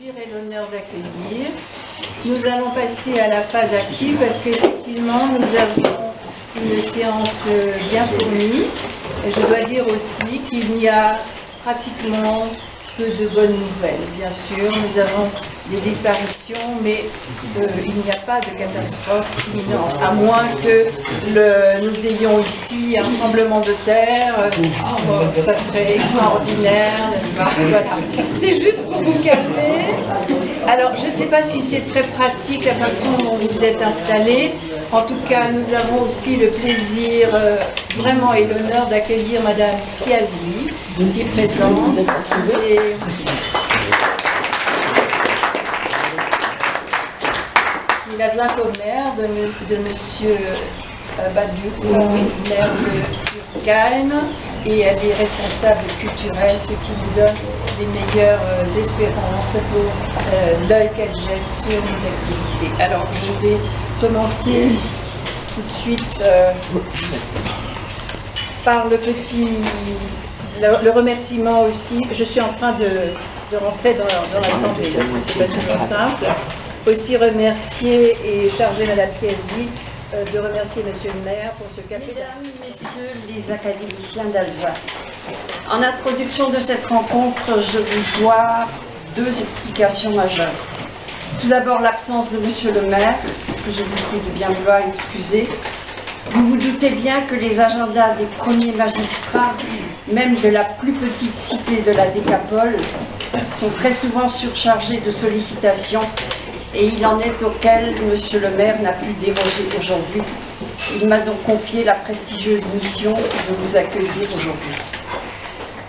plaisir et l'honneur d'accueillir. Nous allons passer à la phase active parce qu'effectivement, nous avons une séance bien fournie. Et je dois dire aussi qu'il n'y a pratiquement que de bonnes nouvelles. Bien sûr, nous avons des disparitions, mais il n'y a pas de catastrophe imminente, à moins que nous ayons ici un tremblement de terre. Ça serait extraordinaire, n'est-ce pas? Voilà. C'est juste pour vous calmer. Alors, je ne sais pas si c'est très pratique la façon dont vous êtes installés. En tout cas, nous avons aussi le plaisir vraiment et l'honneur d'accueillir Madame Piazzi, ici présente. Et l'adjointe au maire de Monsieur Badiouf, maire de Turckheim, et elle est responsable culturelle, ce qui nous donne les meilleures espérances pour l'œil qu'elle jette sur nos activités. Alors, je vais commencer tout de suite par le remerciement aussi. Je suis en train de rentrer dans l'Assemblée, parce que c'est pas toujours simple. Aussi remercier et charger Madame Piazzi de remercier Monsieur le maire pour ce café. Mesdames, Messieurs les académiciens d'Alsace, en introduction de cette rencontre, je vous dois deux explications majeures. Tout d'abord, l'absence de Monsieur le maire, que je vous prie de bien vouloir excuser. Vous vous doutez bien que les agendas des premiers magistrats, même de la plus petite cité de la Décapole, sont très souvent surchargés de sollicitations, et il en est auquel Monsieur le maire n'a pu déroger aujourd'hui. Il m'a donc confié la prestigieuse mission de vous accueillir aujourd'hui.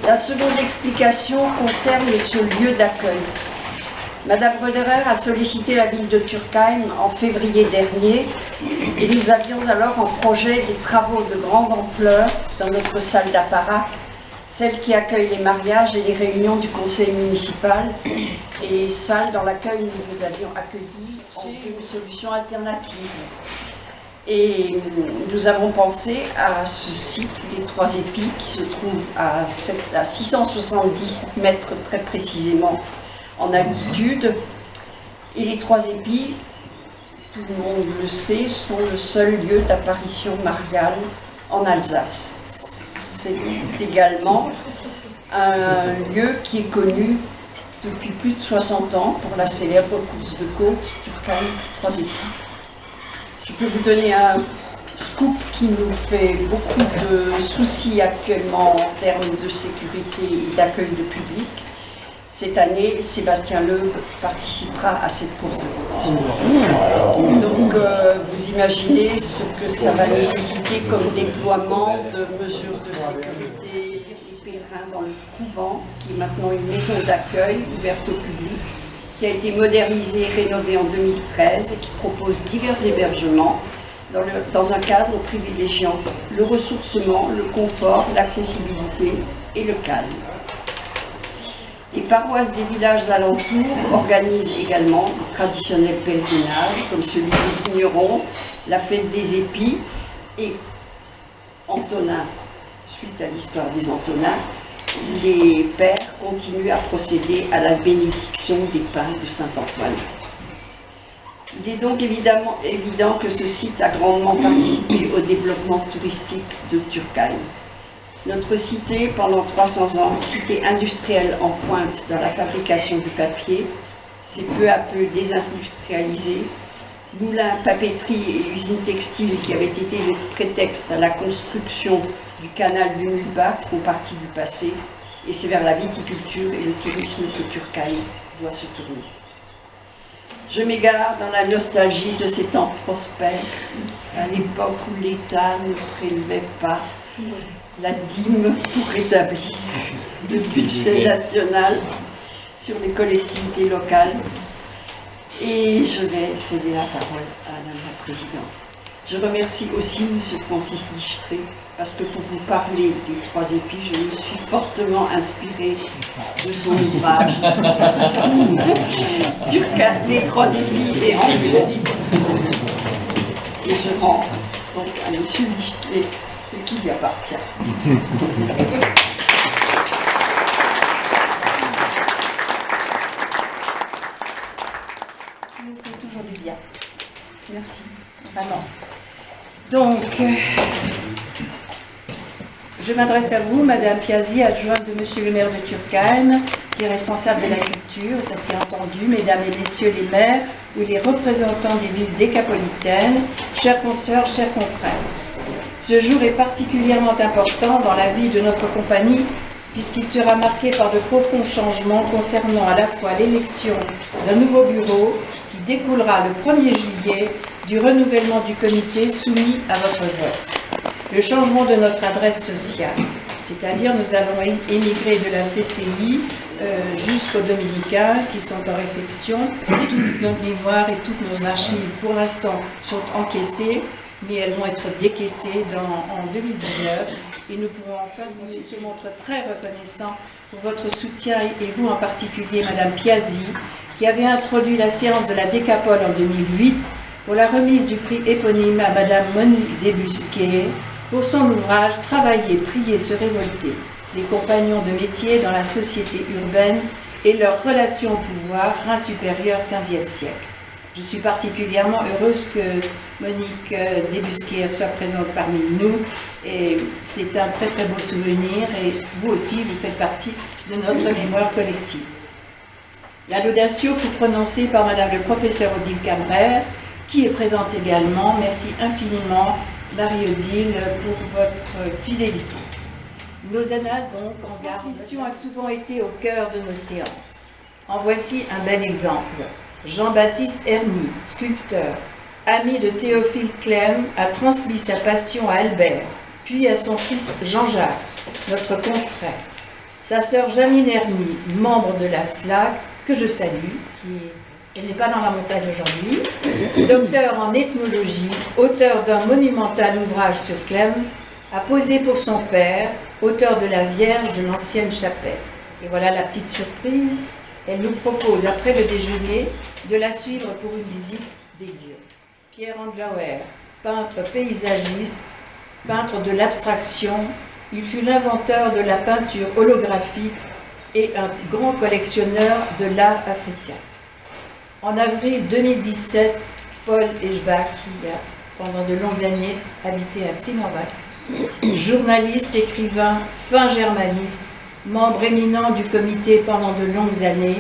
La seconde explication concerne ce lieu d'accueil. Madame Roederer a sollicité la ville de Turckheim en février dernier et nous avions alors en projet des travaux de grande ampleur dans notre salle d'apparat, celle qui accueille les mariages et les réunions du conseil municipal, et salle dans laquelle nous vous avions accueillis en une solution alternative. Et nous avons pensé à ce site des Trois Épis qui se trouve à 670 mètres très précisément en altitude. Et les Trois Épis, tout le monde le sait, sont le seul lieu d'apparition mariale en Alsace. C'est également un lieu qui est connu depuis plus de 60 ans pour la célèbre course de côte Turckheim-Trois Épis. Je peux vous donner un scoop qui nous fait beaucoup de soucis actuellement en termes de sécurité et d'accueil de public. Cette année, Sébastien Loeb participera à cette course de côte. Donc, vous imaginez ce que ça va nécessiter comme déploiement de mesures de sécurité. Les pèlerins dans le couvent, qui est maintenant une maison d'accueil ouverte au public, qui a été modernisée et rénovée en 2013 et qui propose divers hébergements dans un cadre privilégiant le ressourcement, le confort, l'accessibilité et le calme. Les paroisses des villages alentours organisent également de traditionnels pèlerinages, comme celui du Vigneron, la fête des épis et Antonin. Suite à l'histoire des Antonins, les pères continuent à procéder à la bénédiction des pains de Saint-Antoine. Il est donc évident que ce site a grandement participé au développement touristique de Turckheim. Notre cité, pendant 300 ans, cité industrielle en pointe dans la fabrication du papier, s'est peu à peu désindustrialisée. Moulins, papeterie et usines textiles qui avaient été le prétexte à la construction du canal du Mulbach font partie du passé, et c'est vers la viticulture et le tourisme que Turckheim doit se tourner. Je m'égare dans la nostalgie de ces temps prospères, à l'époque où l'État ne prélevait pas la dîme pour rétablir le budget national sur les collectivités locales. Et je vais céder la parole à Madame la Présidente. Je remercie aussi M. Francis Lichtré, parce que pour vous parler des Trois Épis, je me suis fortement inspirée de son ouvrage Les Trois Épis et Environ. Et je rends donc à M. Lichtré ce qui lui appartient. je m'adresse à vous, Madame Piazzi, adjointe de Monsieur le maire de Turckheim, qui est responsable de la culture, ça s'est entendu, Mesdames et Messieurs les maires ou les représentants des villes décapolitaines, chères consoeurs, chers confrères. Ce jour est particulièrement important dans la vie de notre compagnie, puisqu'il sera marqué par de profonds changements concernant à la fois l'élection d'un nouveau bureau qui découlera le 1er juillet du renouvellement du comité soumis à votre vote. Le changement de notre adresse sociale, c'est-à-dire nous allons émigrer de la CCI jusqu'aux Dominicains qui sont en réflexion. Toutes nos mémoires et toutes nos archives pour l'instant sont encaissées, mais elles vont être décaissées en 2019 et nous pourrons enfin, nous se montre très reconnaissant pour votre soutien et vous en particulier Madame Piazzi qui avait introduit la séance de la Décapole en 2008 pour la remise du prix éponyme à Madame Monique Débusquet pour son ouvrage « Travailler, prier, se révolter ». Les compagnons de métier dans la société urbaine et leur relation au pouvoir, rein supérieur 15e siècle. Je suis particulièrement heureuse que Monique Débusquet soit présente parmi nous et c'est un très très beau souvenir et vous aussi vous faites partie de notre mémoire collective. La laudatio fut prononcée par Madame le professeur Odile Cambrère qui est présente également. Merci infiniment Marie-Odile pour votre fidélité. Nos annales, donc, en garde. La transmission a souvent été au cœur de nos séances. En voici un bel exemple. Jean-Baptiste Herny, sculpteur, ami de Théophile Clem, a transmis sa passion à Albert, puis à son fils Jean-Jacques, notre confrère. Sa sœur Janine Herny, membre de la SLAC, que je salue, elle n'est pas dans la montagne aujourd'hui, docteur en ethnologie, auteur d'un monumental ouvrage sur Clem, a posé pour son père, auteur de la Vierge de l'ancienne chapelle. Et voilà la petite surprise, elle nous propose, après le déjeuner, de la suivre pour une visite des lieux. Pierre Andlauer, peintre paysagiste, peintre de l'abstraction, il fut l'inventeur de la peinture holographique et un grand collectionneur de l'art africain. En avril 2017, Paul Eschbach, qui a pendant de longues années habité à Zimmerwald, journaliste, écrivain, fin germaniste, membre éminent du comité pendant de longues années.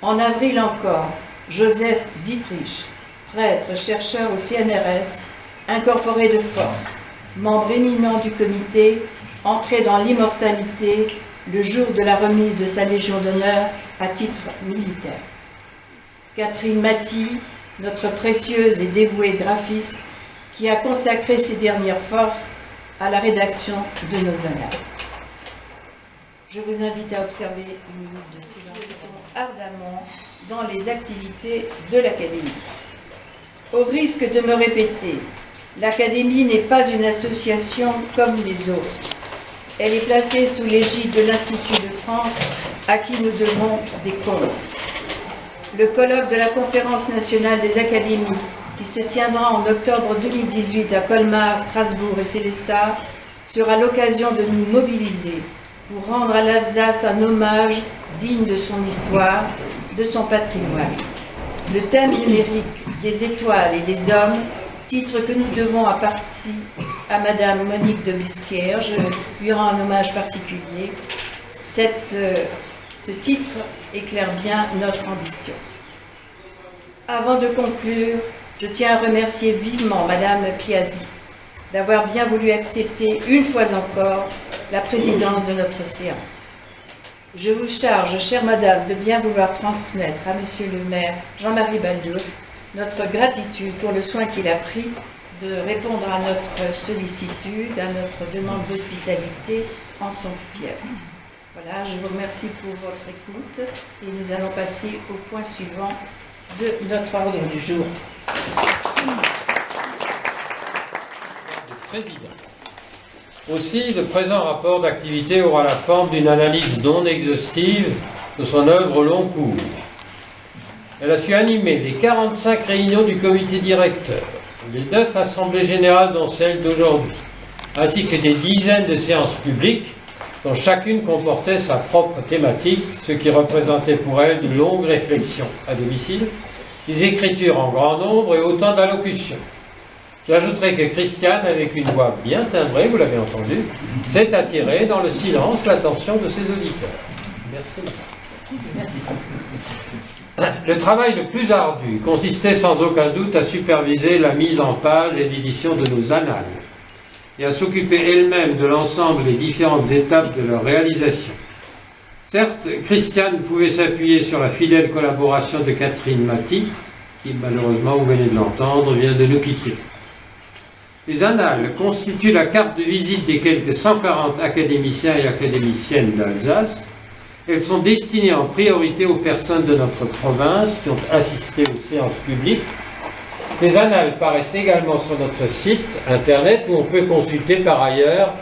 En avril encore, Joseph Dietrich, prêtre, chercheur au CNRS, incorporé de force, membre éminent du comité, entré dans l'immortalité le jour de la remise de sa Légion d'honneur à titre militaire. Catherine Maty, notre précieuse et dévouée graphiste, qui a consacré ses dernières forces à la rédaction de nos annales. Je vous invite à observer une minute de silence ardemment dans les activités de l'Académie. Au risque de me répéter, l'Académie n'est pas une association comme les autres. Elle est placée sous l'égide de l'Institut de France, à qui nous devons des comptes. Le colloque de la Conférence nationale des académies, qui se tiendra en octobre 2018 à Colmar, Strasbourg et Célestat, sera l'occasion de nous mobiliser pour rendre à l'Alsace un hommage digne de son histoire, de son patrimoine. Le thème générique des étoiles et des hommes, titre que nous devons à partie à Madame Monique Débusquet, je lui rends un hommage particulier. Ce titre éclaire bien notre ambition. Avant de conclure, je tiens à remercier vivement Madame Piazzi d'avoir bien voulu accepter une fois encore la présidence de notre séance. Je vous charge, chère Madame, de bien vouloir transmettre à Monsieur le maire Jean-Marie Baldouf notre gratitude pour le soin qu'il a pris de répondre à notre sollicitude, à notre demande d'hospitalité en son fief. Voilà, je vous remercie pour votre écoute et nous allons passer au point suivant de notre ordre du jour. Le président. Aussi, le présent rapport d'activité aura la forme d'une analyse non exhaustive de son œuvre au long cours. Elle a su animer les 45 réunions du comité directeur, les 9 assemblées générales dont celle d'aujourd'hui, ainsi que des dizaines de séances publiques dont chacune comportait sa propre thématique, ce qui représentait pour elle de longues réflexions à domicile, des écritures en grand nombre et autant d'allocutions. J'ajouterai que Christiane, avec une voix bien timbrée, vous l'avez entendu, s'est attirée dans le silence l'attention de ses auditeurs. Merci. Merci. Le travail le plus ardu consistait sans aucun doute à superviser la mise en page et l'édition de nos annales, et à s'occuper elle-même de l'ensemble des différentes étapes de leur réalisation. Certes, Christiane pouvait s'appuyer sur la fidèle collaboration de Catherine Maty, qui malheureusement, vous venez de l'entendre, vient de nous quitter. Les annales constituent la carte de visite des quelques 140 académiciens et académiciennes d'Alsace. Elles sont destinées en priorité aux personnes de notre province qui ont assisté aux séances publiques. Ces annales paraissent également sur notre site internet où on peut consulter par ailleurs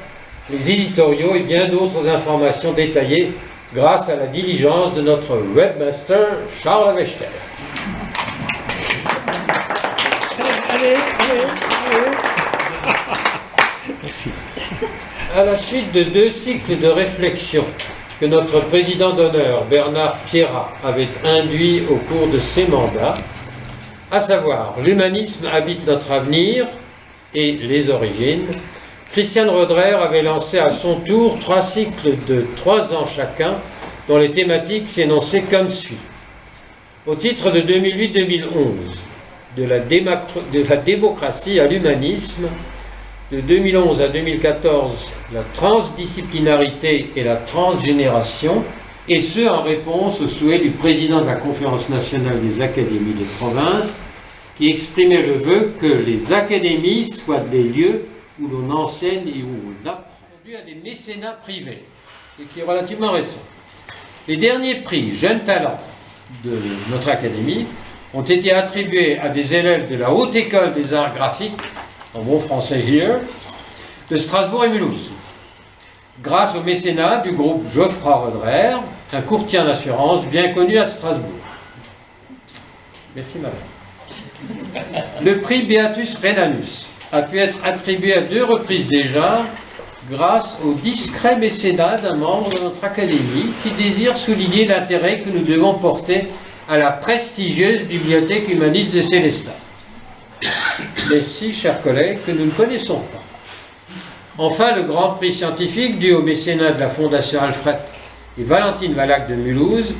les éditoriaux et bien d'autres informations détaillées grâce à la diligence de notre webmaster Charles Wechter. À la suite de 2 cycles de réflexion que notre président d'honneur, Bernard Pierrat, avait induit au cours de ses mandats, à savoir l'humanisme habite notre avenir et les origines, Christiane Roederer avait lancé à son tour 3 cycles de 3 ans chacun, dont les thématiques s'énonçaient comme suit. Au titre de 2008-2011, de la démocratie à l'humanisme, de 2011 à 2014, la transdisciplinarité et la transgénération, et ce en réponse au souhait du président de la Conférence nationale des académies de province, qui exprimait le vœu que les académies soient des lieux où l'on enseigne et où on apprend. À des mécénats privés, ce qui est relativement récent. Les derniers prix Jeunes Talents de notre académie ont été attribués à des élèves de la Haute École des Arts Graphiques, en bon français here, de Strasbourg et Mulhouse, grâce au mécénat du groupe Geoffroy Roederer, un courtier en assurance bien connu à Strasbourg. Merci madame. Le prix Beatus Rhenanus a pu être attribué à 2 reprises déjà grâce au discret mécénat d'un membre de notre académie qui désire souligner l'intérêt que nous devons porter à la prestigieuse bibliothèque humaniste de Célestat. Merci, chers collègues, que nous ne connaissons pas. Enfin, le grand prix scientifique dû au mécénat de la Fondation Alfred et Valentine Valac de Mulhouse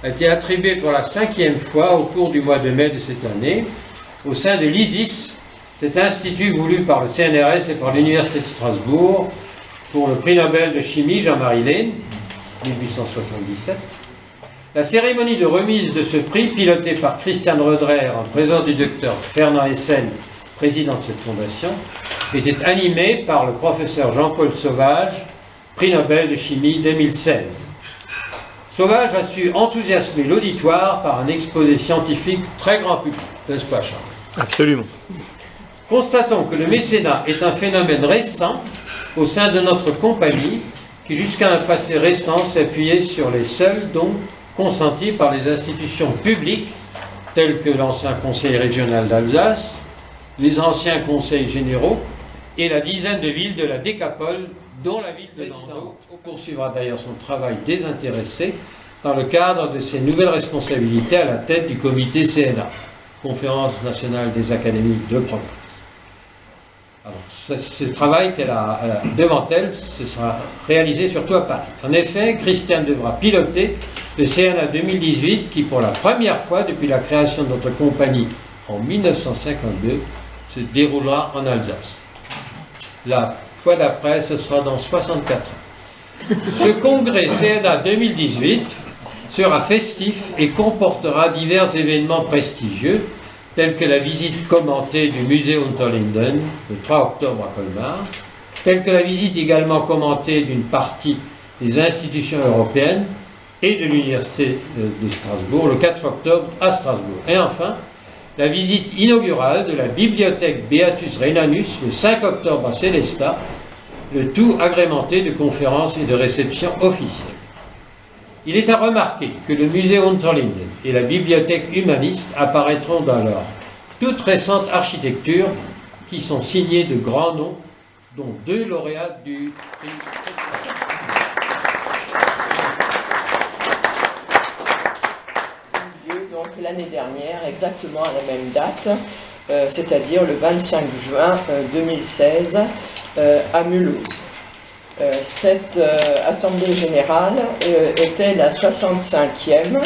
a été attribué pour la 5e fois au cours du mois de mai de cette année au sein de l'ISIS, cet institut voulu par le CNRS et par l'Université de Strasbourg pour le prix Nobel de chimie Jean-Marie Lehn, 1877. La cérémonie de remise de ce prix, pilotée par Christiane Roederer en présence du docteur Fernand Essen, président de cette fondation, était animée par le professeur Jean-Paul Sauvage, prix Nobel de chimie 2016. Sauvage a su enthousiasmer l'auditoire par un exposé scientifique très grand public, n'est-ce pas Charles? Absolument. Constatons que le mécénat est un phénomène récent au sein de notre compagnie qui jusqu'à un passé récent s'appuyait sur les seuls dons consentis par les institutions publiques telles que l'ancien Conseil régional d'Alsace, les anciens conseils généraux et la dizaine de villes de la Décapole, dont la ville de Landau poursuivra d'ailleurs son travail désintéressé dans le cadre de ses nouvelles responsabilités à la tête du comité CNA, Conférence nationale des académies de province. Alors, ce travail qu'elle a devant elle, ce sera réalisé surtout à Paris. En effet, Christiane devra piloter le CNA 2018 qui, pour la première fois depuis la création de notre compagnie en 1952, se déroulera en Alsace. La fois d'après, ce sera dans 64 ans. Ce congrès CNA 2018 sera festif et comportera divers événements prestigieux tels que la visite commentée du musée Unterlinden le 3 octobre à Colmar, tels que la visite également commentée d'une partie des institutions européennes et de l'Université de Strasbourg le 4 octobre à Strasbourg. Et enfin, la visite inaugurale de la bibliothèque Beatus Rhenanus le 5 octobre à Célestat, le tout agrémenté de conférences et de réceptions officielles. Il est à remarquer que le musée Unterlinden et la bibliothèque humaniste apparaîtront dans leur toute récente architecture qui sont signés de grands noms, dont 2 lauréats du prix. Donc l'année dernière, exactement à la même date, c'est-à-dire le 25 juin 2016 à Mulhouse. Cette assemblée générale était la 65e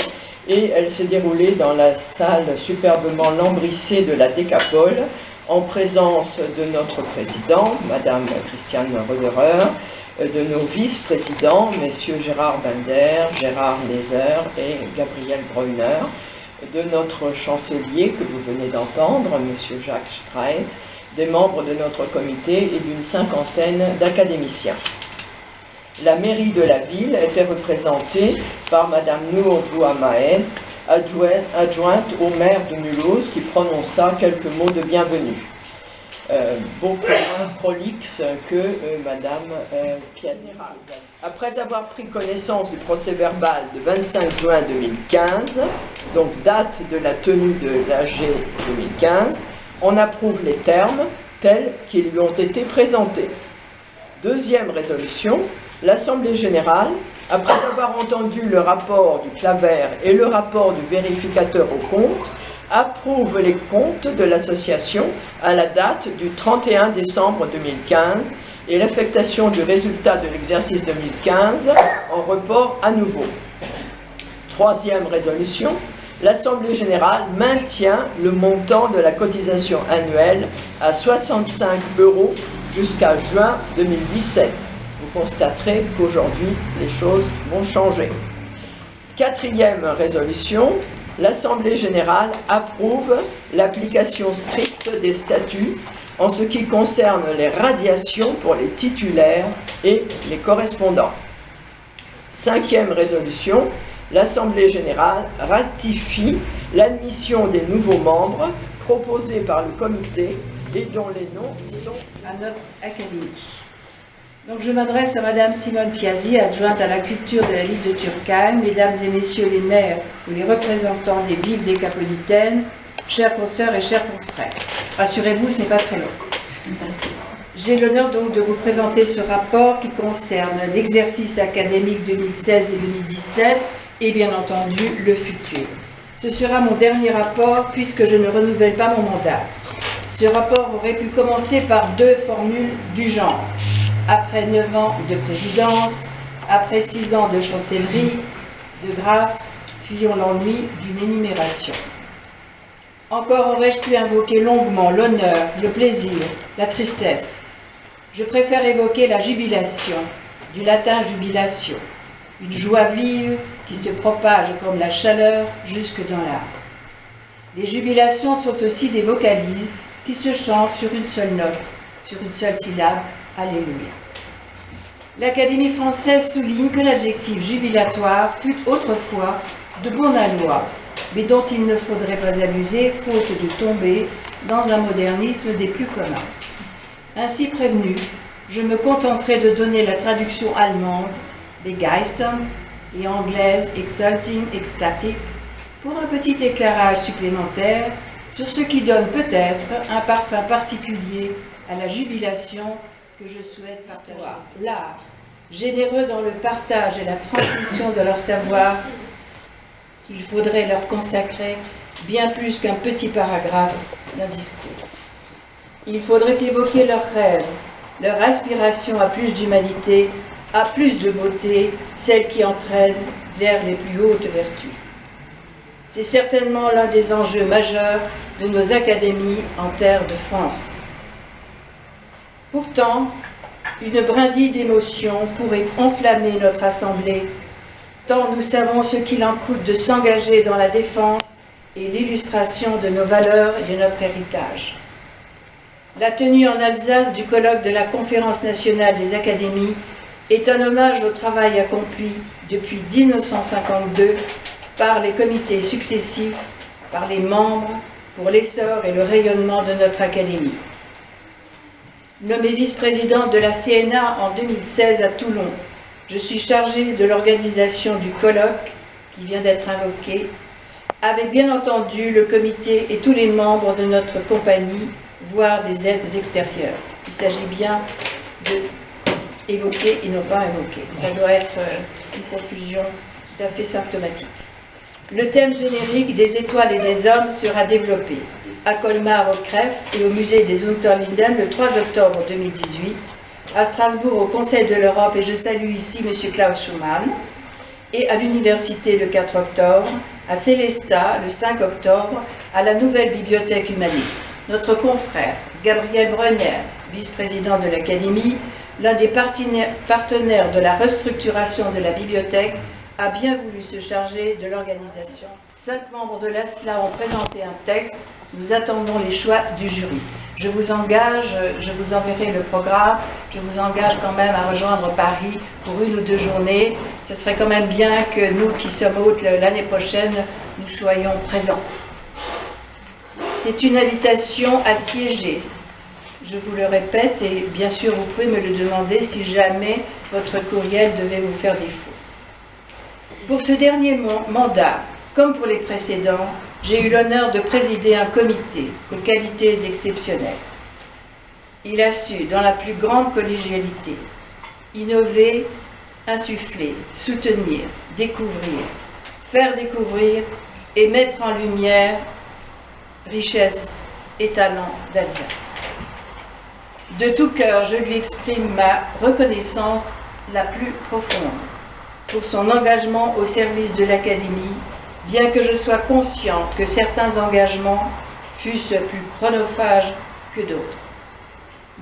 et elle s'est déroulée dans la salle superbement lambrissée de la Décapole en présence de notre président, Madame Christiane Roederer, de nos vice-présidents, messieurs Gérard Binder, Gérard Lézer et Gabriel Breuner, de notre chancelier que vous venez d'entendre, monsieur Jacques Streit, des membres de notre comité et d'une cinquantaine d'académiciens. La mairie de la ville était représentée par madame Nour Bouhamaed, adjointe au maire de Mulhouse, qui prononça quelques mots de bienvenue. Beaucoup moins prolixe que madame Piazzi. Après avoir pris connaissance du procès-verbal de 25 juin 2015, donc date de la tenue de l'AG 2015, on approuve les termes tels qu'ils lui ont été présentés. Deuxième résolution, l'Assemblée générale, après avoir entendu le rapport du Claver et le rapport du vérificateur aux comptes, approuve les comptes de l'association à la date du 31 décembre 2015 et l'affectation du résultat de l'exercice 2015 en report à nouveau. Troisième résolution, l'Assemblée générale maintient le montant de la cotisation annuelle à 65 € jusqu'à juin 2017. Vous constaterez qu'aujourd'hui, les choses vont changer. Quatrième résolution, l'Assemblée générale approuve l'application stricte des statuts en ce qui concerne les radiations pour les titulaires et les correspondants. Cinquième résolution, l'Assemblée générale ratifie l'admission des nouveaux membres proposés par le comité et dont les noms sont à notre académie. Donc je m'adresse à Madame Simone Piazzi, adjointe à la culture de la ville de Turckheim, mesdames et messieurs les maires ou les représentants des villes décapolitaines, chers consoeurs et chers confrères. Rassurez-vous, ce n'est pas très long. J'ai l'honneur donc de vous présenter ce rapport qui concerne l'exercice académique 2016 et 2017 et bien entendu le futur. Ce sera mon dernier rapport puisque je ne renouvelle pas mon mandat. Ce rapport aurait pu commencer par deux formules du genre. Après 9 ans de présidence, après 6 ans de chancellerie, de grâce, fuyons l'ennui d'une énumération. Encore aurais-je pu invoquer longuement l'honneur, le plaisir, la tristesse. Je préfère évoquer la jubilation, du latin jubilatio, une joie vive qui se propage comme la chaleur jusque dans l'âme. Les jubilations sont aussi des vocalises qui se chantent sur une seule note, sur une seule syllabe. Alléluia. L'Académie française souligne que l'adjectif jubilatoire fut autrefois de bon aloi, mais dont il ne faudrait pas abuser, faute de tomber dans un modernisme des plus communs. Ainsi prévenu, je me contenterai de donner la traduction allemande begeistern et anglaise exulting, ecstatic, pour un petit éclairage supplémentaire sur ce qui donne peut-être un parfum particulier à la jubilation que je souhaite partager. L'art, généreux dans le partage et la transmission de leur savoir, qu'il faudrait leur consacrer bien plus qu'un petit paragraphe d'un discours. Il faudrait évoquer leurs rêves, leur aspiration à plus d'humanité, à plus de beauté, celle qui entraîne vers les plus hautes vertus. C'est certainement l'un des enjeux majeurs de nos académies en terre de France. Pourtant, une brindille d'émotion pourrait enflammer notre assemblée, tant nous savons ce qu'il en coûte de s'engager dans la défense et l'illustration de nos valeurs et de notre héritage. La tenue en Alsace du colloque de la Conférence nationale des académies est un hommage au travail accompli depuis 1952 par les comités successifs, par les membres, pour l'essor et le rayonnement de notre académie. Nommée vice-présidente de la CNA en 2016 à Toulon, je suis chargée de l'organisation du colloque qui vient d'être invoqué, avec bien entendu le comité et tous les membres de notre compagnie, voire des aides extérieures. Il s'agit bien de évoquer et non pas invoquer. Ça doit être une confusion tout à fait symptomatique. Le thème générique des étoiles et des hommes sera développé à Colmar au CREF et au musée des Unterlinden le 3 octobre 2018, à Strasbourg au Conseil de l'Europe, et je salue ici M. Klaus Schumann, et à l'Université le 4 octobre, à Célestat le 5 octobre, à la Nouvelle Bibliothèque Humaniste. Notre confrère Gabriel Brunner, vice-président de l'Académie, l'un des partenaires de la restructuration de la bibliothèque, a bien voulu se charger de l'organisation. 5 membres de l'ASLA ont présenté un texte. Nous attendons les choix du jury. Je vous engage, je vous enverrai le programme, je vous engage quand même à rejoindre Paris pour 1 ou 2 journées. Ce serait quand même bien que nous qui sommes hôtes l'année prochaine, nous soyons présents. C'est une invitation à siéger. Je vous le répète, et bien sûr vous pouvez me le demander si jamais votre courriel devait vous faire défaut. Pour ce dernier mandat, comme pour les précédents, j'ai eu l'honneur de présider un comité aux qualités exceptionnelles. Il a su, dans la plus grande collégialité, innover, insuffler, soutenir, découvrir, faire découvrir et mettre en lumière richesse et talent d'Alsace. De tout cœur, je lui exprime ma reconnaissance la plus profonde pour son engagement au service de l'Académie, bien que je sois consciente que certains engagements fussent plus chronophages que d'autres.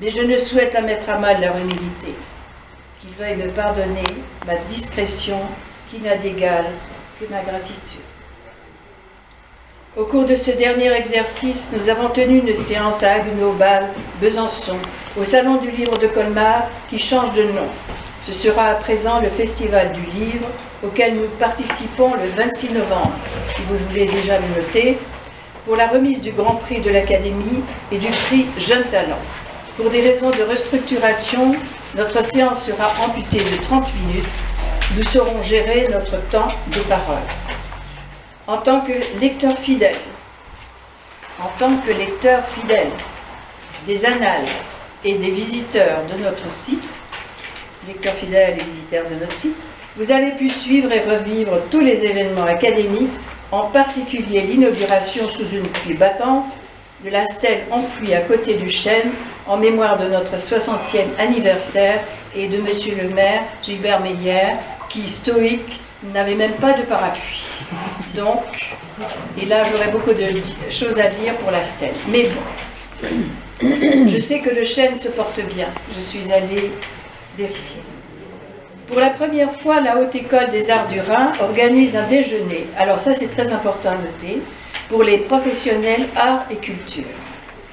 Mais je ne souhaite la mettre à mal leur humilité. Qu'il veuille me pardonner ma discrétion qui n'a d'égal que ma gratitude. Au cours de ce dernier exercice, nous avons tenu une séance à Haguenau, Bâle, Besançon, au Salon du Livre de Colmar, qui change de nom. Ce sera à présent le Festival du Livre, auquel nous participons le 26 novembre, si vous voulez déjà le noter, pour la remise du Grand Prix de l'Académie et du prix Jeune Talent. Pour des raisons de restructuration, notre séance sera amputée de 30 minutes. Nous saurons gérer notre temps de parole. En tant que lecteur fidèle des annales et des visiteurs de notre site, lecteurs fidèles et visiteurs de notre site, vous avez pu suivre et revivre tous les événements académiques, en particulier l'inauguration sous une pluie battante de la stèle enfouie à côté du chêne en mémoire de notre 60e anniversaire et de Monsieur le maire Gilbert Meyer, qui, stoïque, n'avait même pas de parapluie. Donc, et là j'aurais beaucoup de choses à dire pour la stèle. Mais bon, je sais que le chêne se porte bien. Je suis allée vérifier. Pour la première fois, la Haute École des Arts du Rhin organise un déjeuner. Alors ça, c'est très important à noter, pour les professionnels arts et culture.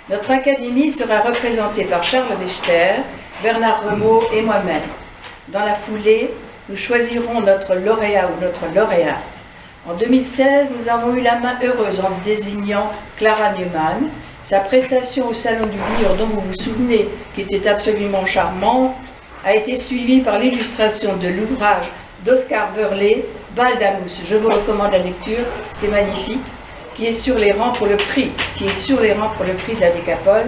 Notre académie sera représentée par Charles Wechter, Bernard Remaud et moi-même. Dans la foulée, nous choisirons notre lauréat ou notre lauréate. En 2016, nous avons eu la main heureuse en désignant Clara Neumann. Sa prestation au Salon du Livre, dont vous vous souvenez, qui était absolument charmante, a été suivie par l'illustration de l'ouvrage d'Oscar Verlet, Baldamus. Je vous recommande la lecture, c'est magnifique, qui est sur les rangs pour le prix, de la Décapole,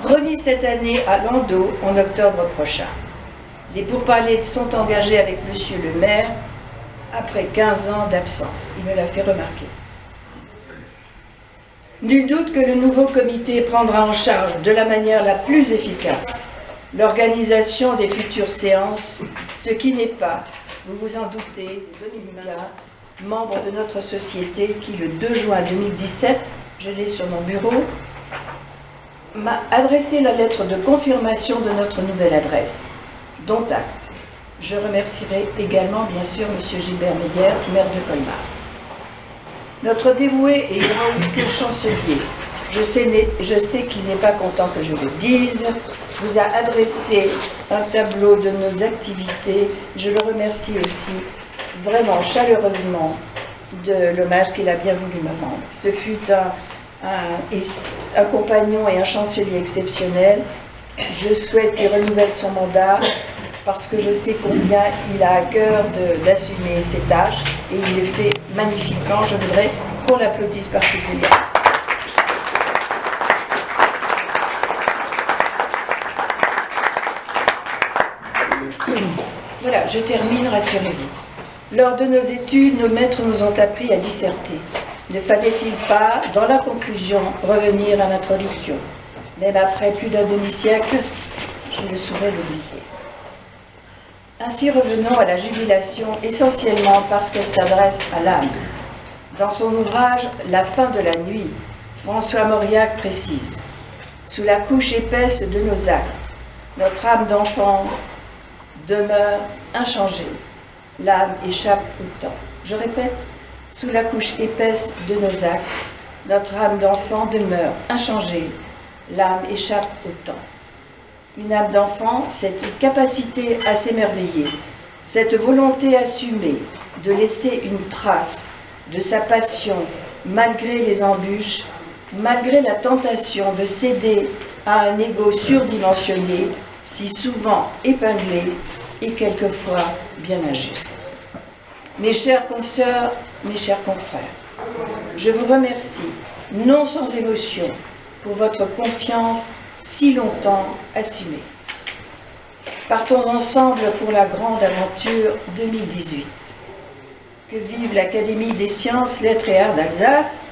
remis cette année à Landau en octobre prochain. Les pourparlers sont engagés avec Monsieur le maire après 15 ans d'absence. Il me l'a fait remarquer. Nul doute que le nouveau comité prendra en charge de la manière la plus efficace l'organisation des futures séances, ce qui n'est pas, vous vous en doutez, Dominica, membre de notre société qui, le 2 juin 2017, je l'ai sur mon bureau, m'a adressé la lettre de confirmation de notre nouvelle adresse, dont acte. Je remercierai également, bien sûr, M. Gilbert Meyer, maire de Colmar. Notre dévoué et héroïque chancelier, je sais qu'il n'est pas content que je le dise, vous a adressé un tableau de nos activités. Je le remercie aussi vraiment chaleureusement de l'hommage qu'il a bien voulu me rendre. Ce fut un compagnon et un chancelier exceptionnel. Je souhaite qu'il renouvelle son mandat parce que je sais combien il a à cœur d'assumer ses tâches et il le fait magnifiquement. Je voudrais qu'on l'applaudisse particulièrement. Voilà, je termine, rassurez-vous. Lors de nos études, nos maîtres nous ont appris à disserter. Ne fallait-il pas, dans la conclusion, revenir à l'introduction? Même après plus d'un demi-siècle, je ne saurais l'oublier. Ainsi revenons à la jubilation, essentiellement parce qu'elle s'adresse à l'âme. Dans son ouvrage « La fin de la nuit », François Mauriac précise « Sous la couche épaisse de nos actes, notre âme d'enfant demeure inchangée. L'âme échappe au temps. » Je répète, sous la couche épaisse de nos actes, notre âme d'enfant demeure inchangée. L'âme échappe au temps. Une âme d'enfant, c'est une capacité à s'émerveiller, cette volonté assumée de laisser une trace de sa passion malgré les embûches, malgré la tentation de céder à un ego surdimensionné, si souvent épinglé et quelquefois bien injuste. Mes chères consoeurs, mes chers confrères, je vous remercie, non sans émotion, pour votre confiance si longtemps assumée. Partons ensemble pour la grande aventure 2018. Que vive l'Académie des sciences, lettres et arts d'Alsace,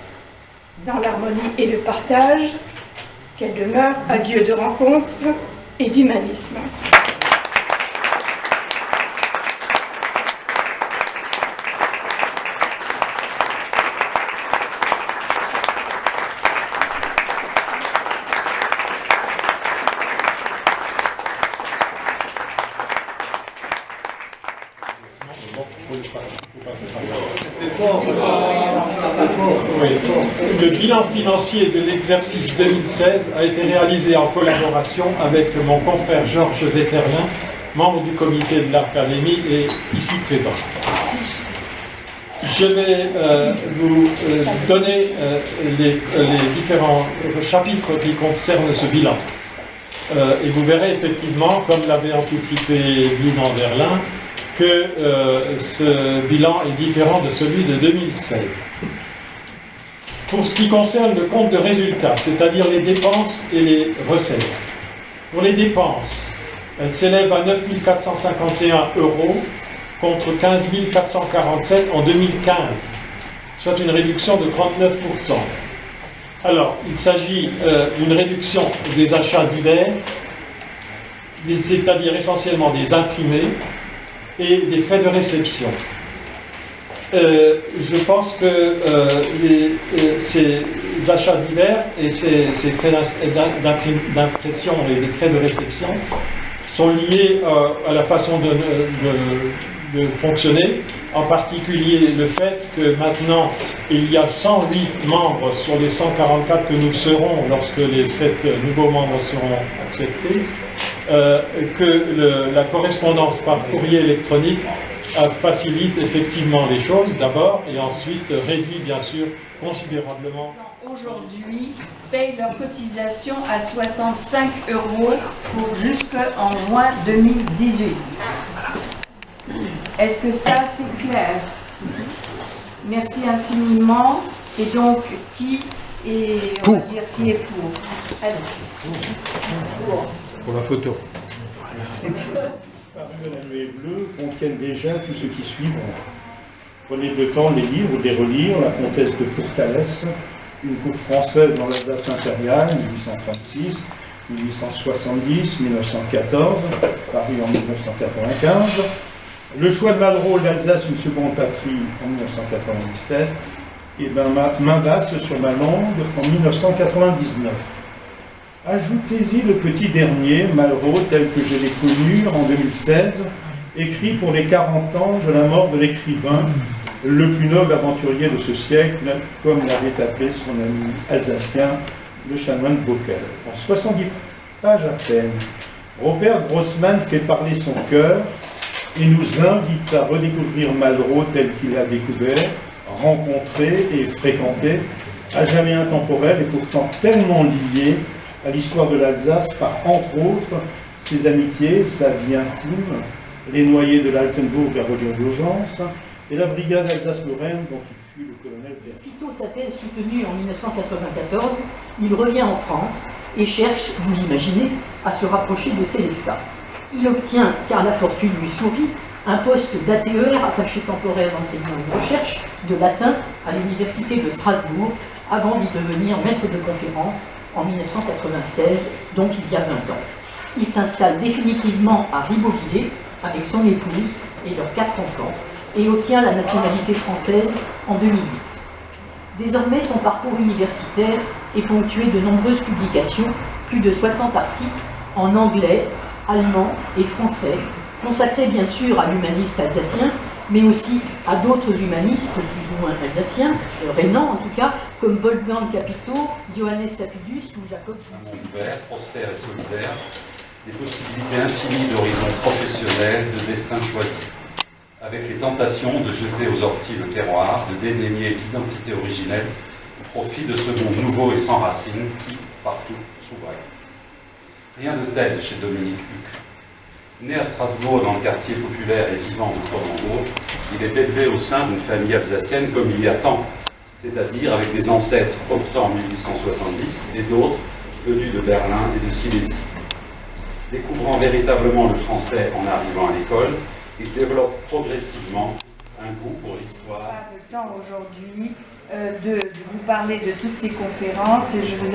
dans l'harmonie et le partage, qu'elle demeure un lieu de rencontre et d'humanisme. Le bilan financier de l'exercice 2016 a été réalisé en collaboration avec mon confrère Georges Vetterlin, membre du comité de l'Académie et ici présent. Je vais vous donner les différents chapitres qui concernent ce bilan. Et vous verrez effectivement, comme l'avait anticipé Guy Verlin, que ce bilan est différent de celui de 2016. Pour ce qui concerne le compte de résultat, c'est-à-dire les dépenses et les recettes. Pour les dépenses, elles s'élèvent à 9 451 € contre 15 447 en 2015, soit une réduction de 39%. Alors, il s'agit d'une réduction des achats divers, c'est-à-dire essentiellement des imprimés et des frais de réception. Je pense que ces achats divers et ces frais d'impression et des frais de réception sont liés à la façon de fonctionner, en particulier le fait que maintenant il y a 108 membres sur les 144 que nous serons lorsque les 7 nouveaux membres seront acceptés, que la correspondance par courrier électronique facilite effectivement les choses d'abord et ensuite réduit bien sûr considérablement. Aujourd'hui, payent leur cotisation à 65 € pour jusqu'en juin 2018. Est-ce que ça c'est clair? Merci infiniment. Et donc, qui est, on va dire, qui est pour? Allez. Pour la photo. Paru à la nuée bleue contiennent déjà tout ce qui suivra. Prenez le temps de les lire ou de les relire. La comtesse de Pourtalès, une cour française dans l'Alsace impériale, 1836, 1870, 1914, paru en 1995. Le choix de Malraux, l'Alsace, une seconde patrie, en 1997. Et main basse sur ma langue, en 1999. Ajoutez-y le petit dernier, Malraux, tel que je l'ai connu en 2016, écrit pour les 40 ans de la mort de l'écrivain, le plus noble aventurier de ce siècle, comme l'avait appelé son ami alsacien, le chanoine Bockel. En 70 pages à peine, Robert Grossman fait parler son cœur et nous invite à redécouvrir Malraux tel qu'il l'a découvert, rencontré et fréquenté, à jamais intemporel et pourtant tellement lié à l'histoire de l'Alsace par, entre autres, ses amitiés, sa vie intime, les noyés de l'Altenbourg à reliure d'urgence, et la brigade Alsace-Lorraine dont il fut le colonel Berthier. Sitôt sa thèse soutenue en 1994, il revient en France et cherche, vous l'imaginez, à se rapprocher de Célestat. Il obtient, car la fortune lui sourit, un poste d'ATER, attaché temporaire d'enseignement et de recherche, de latin à l'université de Strasbourg, avant d'y devenir maître de conférence en 1996, donc il y a 20 ans. Il s'installe définitivement à Ribeauvillé avec son épouse et leurs 4 enfants et obtient la nationalité française en 2008. Désormais, son parcours universitaire est ponctué de nombreuses publications, plus de 60 articles en anglais, allemand et français, consacrés bien sûr à l'humaniste alsacien, mais aussi à d'autres humanistes plus ou moins alsaciens, rhénans en tout cas, comme Wolfgang Capito, Johannes Sapidus ou Jacob. Un monde vert, prospère et solidaire, des possibilités infinies d'horizons professionnels, de destins choisis, avec les tentations de jeter aux orties le terroir, de dédaigner l'identité originelle au profit de ce monde nouveau et sans racines qui, partout, s'ouvrait. Rien de tel chez Dominique Huc. Né à Strasbourg, dans le quartier populaire et vivant de Cordembourg, il est élevé au sein d'une famille alsacienne comme il y a tant, c'est-à-dire avec des ancêtres optant en 1870 et d'autres venus de Berlin et de Silésie. Découvrant véritablement le français en arrivant à l'école, il développe progressivement un goût pour l'histoire. Pas le temps aujourd'hui de vous parler de toutes ces conférences et je vous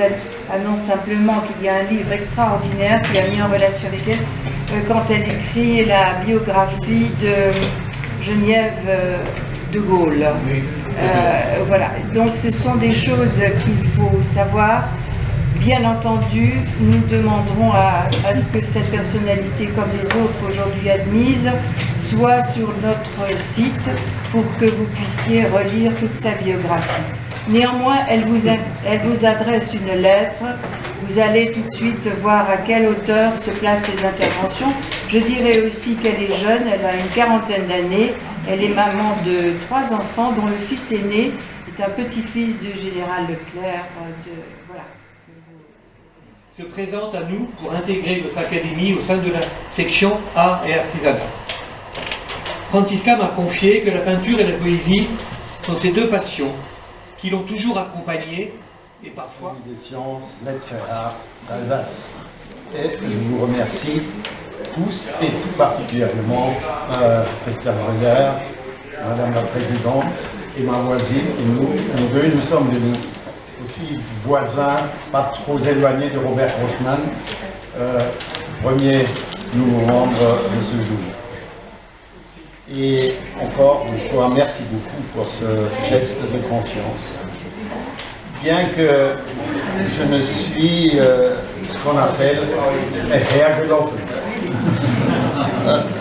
annonce simplement qu'il y a un livre extraordinaire qui a mis en relation avec elle quand elle écrit la biographie de Geneviève de Gaulle. Voilà, donc ce sont des choses qu'il faut savoir. Bien entendu, nous demanderons à ce que cette personnalité, comme les autres aujourd'hui admises, soit sur notre site pour que vous puissiez relire toute sa biographie. Néanmoins, elle vous adresse une lettre. Vous allez tout de suite voir à quelle hauteur se placent ses interventions. Je dirais aussi qu'elle est jeune, elle a une quarantaine d'années. Elle est maman de 3 enfants, dont le fils aîné est un petit-fils du général Leclerc. Voilà. Se présente à nous pour intégrer notre académie au sein de la section Art et Artisanat. Franziska m'a confié que la peinture et la poésie sont ses 2 passions qui l'ont toujours accompagnée et parfois... Des sciences, lettres et arts d'Alsace. Et je vous remercie tous et tout particulièrement Christiane Reger, Madame la Présidente et ma voisine et nous deux, nous sommes venus aussi voisins, pas trop éloignés de Robert Grossman, premier novembre de ce jour. Et encore une fois, merci beaucoup pour ce geste de confiance. Bien que je ne suis ce qu'on appelle hergelaufen,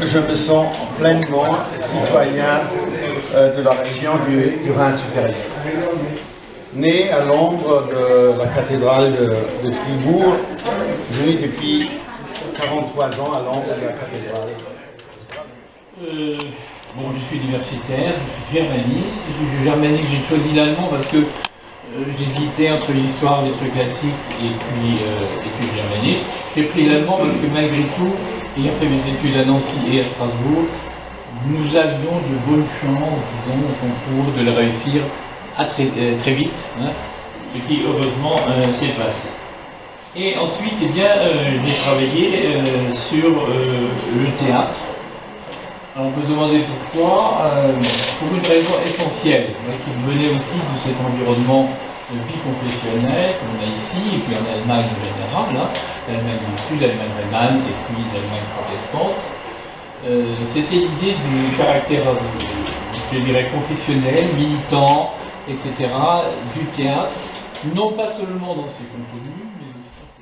je me sens pleinement citoyen de la région du Rhin supérieur. Né à l'ombre de la cathédrale de Fribourg, je vis depuis 43 ans à l'ombre de la cathédrale. Bon, je suis universitaire, je suis germaniste. Je suis germaniste, j'ai choisi l'allemand parce que j'hésitais entre l'histoire, les trucs classiques et puis études germaniques. J'ai pris l'allemand parce que malgré tout, ayant fait mes études à Nancy et à Strasbourg, nous avions de bonnes chances, disons, au concours de le réussir très vite, hein, ce qui heureusement s'est passé. Et ensuite, eh bien, j'ai travaillé sur le théâtre. Alors on peut se demander pourquoi, pour une raison essentielle, qui venait aussi de cet environnement biconfessionnel qu'on a ici, et puis en Allemagne en général, hein, l'Allemagne du Sud, l'Allemagne allemande, et puis l'Allemagne protestante. C'était l'idée du caractère, je dirais, confessionnel, militant, etc., du théâtre, non pas seulement dans ses contenus, mais aussi dans ses